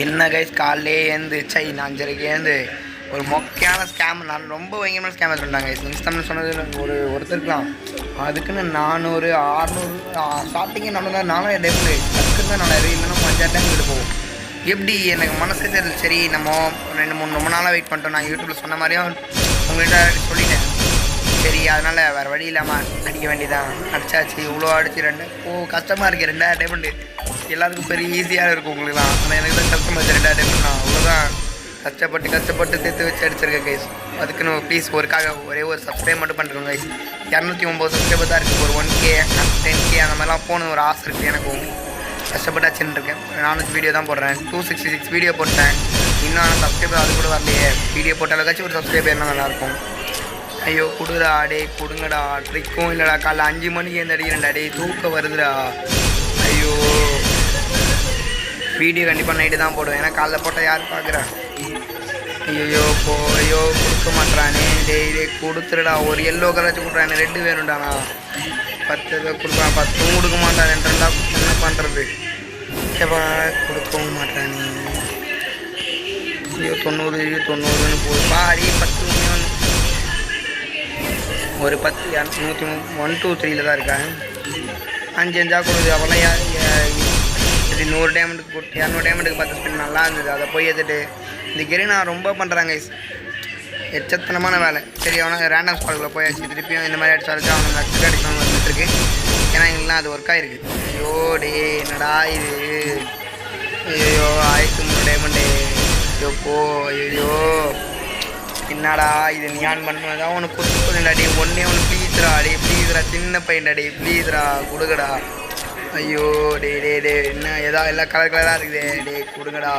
என்ன கைஸ் காலையிலே ஏந்து சை நான் 5:30க்கு ஏந்து ஒரு மொக்கையான ஸ்கேம். நான் ரொம்ப பயங்கரமான ஸ்கேம் வச்சுருந்தாங்க கைஸ். இன்ஸ்டாமில் சொன்னது ஒருத்தருக்கலாம் அதுக்குன்னு 400 600 ஸ்டார்டிங்கே நம்ம தான் 4000 டைமில் டக்குன்னு தான் 4000 இல்லைன்னா 5000 டைம் கிட்ட போகும். எப்படி எனக்கு மனசே தெரியல. சரி நம்ம 2-3 ரொம்ப நாளாக வெயிட் பண்ணிட்டோம். நான் யூடியூப்பில் சொன்ன மாதிரியும் உங்கள்கிட்ட சொல்லிட்டேன். சரி அதனால் வேறு வழி இல்லாமல் அடிக்க வேண்டியதான். அடிச்சாச்சு. இவ்வளோ அடிச்சு கஷ்டமாக இருக்குது. 2000 டைமண்டு எல்லாருக்கும் பெரிய ஈஸியாக இருக்கும் உங்களுக்குலாம். ஆனால் எனக்கு தான் கஷ்டமாக 2000 டைமண்ட் நான் அவ்வளோதான் கஷ்டப்பட்டு சேர்த்து வச்சு அடிச்சிருக்கேன் கைஸ். அதுக்குன்னு ப்ளீஸ் ஒரே ஒரு சப்ஸ்கிரைப் மட்டும் பண்ணுறோம் கைஸ். 209 சப்ஸ்கிரைபர் தான் இருக்குது. ஒரு 1K 10K அந்த மாதிரிலாம் போகணும் ஒரு ஆசை இருக்குது எனக்கும். கஷ்டப்பட்டு வச்சுருக்கேன். நானும் வீடியோ தான் போடுறேன். 266 வீடியோ போட்டேன். இன்னும் சப்ஸ்கிரைபர் அது கூட வரலையே. வீடியோ போட்டாலும் ஒரு சப்ஸ்கிரைபர் என்ன நல்லாயிருக்கும். ஐயோ கொடுடா டே கொடுங்கடா. ட்ரிக்கும் இல்லைடா. காலைல 5 மணிக்கு எழுந்து அடிக்கிறேன்டா டே. தூக்கம் வருதுடா. ஐயோ வீடியோ கண்டிப்பாக நைட்டு தான் போடுவேன். ஏன்னா காலைல போட்டால் யார் பார்க்குறா. ஐயோ கொடுக்க மாட்டேறானே. டே கொடுத்துருடா. ஒரு எல்லோ கலராச்சும் கொடுக்குறானே. 2 வேணும்டாண்ணா. 10 கொடுப்பான். 10 கொடுக்க மாட்டான். 2 என்ன பண்ணுறது. ஏப்பா கொடுக்கவும் மாட்டானே. ஐயோ 90 போதுப்பா. அடி 10 ஒரு 10 100 2 3 தான் இருக்காங்க. 5 கொடுக்குது. அப்போல்லாம் 100 டைமண்டுக்கு போட்டு 200 டைமண்டுக்கு 10 ஸ்பின் நல்லா இருந்தது. அதை போய் எடுத்துட்டு இந்த கெரி நான் ரொம்ப பண்ணுறாங்க. எச்சத்தனமான வேலை. சரி அவனை ரேண்டம் ஸ்குவாடுக்குள்ளே போயாச்சு. திருப்பியும் இந்த மாதிரி அடிச்சு அவனுக்கு லட்சம் அடிக்கணும் வந்துட்டுருக்கு. ஏன்னா எங்களுக்குலாம் அது ஒர்க் ஆகிருக்கு. ஐயோ டே என்னடா இது. ஐயோ 1300 டைமண்டு. ஐயோ என்னடா இது. நீ ஆன் பண்ணதான் உனக்கு கொடுத்துடா டே. ஒன்றே ஒன்று ப்ளீஸ்ரா சின்ன பையன்டா டே. ப்ளீஸ்ரா கொடுங்கடா. ஐயோ டே என்ன எல்லா கலராக இருக்குது. டே கொடுங்கடா.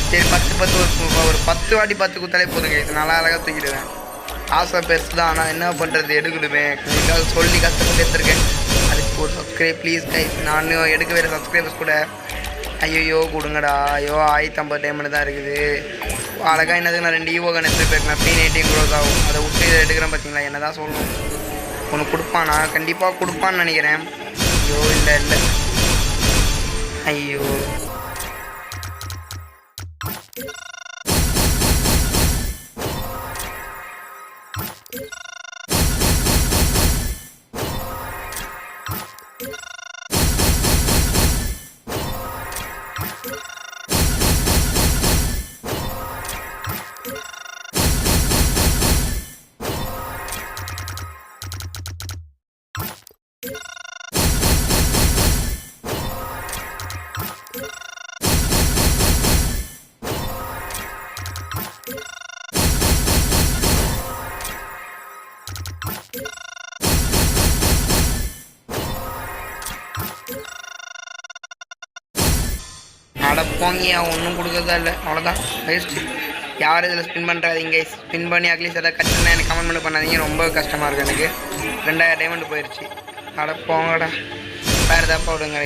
சரி 10 ஒரு 10 வாட்டி 10 குத்தாலே போதுங்க. இது நல்லா அழகாக தூக்கிடுவேன். ஆசை பெருசு தான். ஆனால் என்ன பண்ணுறது எடுக்கணுமே. உங்களுக்காக சொல்லி கஷ்டப்பட்டு எடுத்துருக்கேன். அதுக்கு ஒரு சப்ஸ்கிரைப் ப்ளீஸ் கைஸ். நான் எடுக்க வேறு சப்ஸ்கிரைபர்ஸ் கூட. ஐயோ கொடுங்கடா. ஐயோ 1050 டைமண்ட் தான் இருக்குது. அழகாக என்னதுக்கு நான் 2 ஈவோ கன் எடுத்து போயிருக்கேன். P19 க்ரோஸ் ஆகும். அதை விட்டு இதை எடுக்கிறேன் பார்த்தீங்களா. என்ன தான் சொல்லணும். ஒன்று கொடுப்பானா கண்டிப்பாக கொடுப்பான்னு நினைக்கிறேன். ஐயோ இல்லை ஐயோ அடப்போங்கியா ஒன்றும் கொடுக்குறதா இல்லை. அவ்வளோதான் வேஸ்ட்டு. யார் இதில் ஸ்பின் பண்ணுறாதீங்க. ஸ்பின் பண்ணி அட்லீஸ்ட் எதாவது கஷ்டம் எனக்கு கமெண்ட் பண்ணாதீங்க. ரொம்ப கஷ்டமாக இருக்குது எனக்கு. 2000 டைமண்ட் போயிடுச்சு. அடப்போங்கடா. வேறு எதாவது போடுங்க.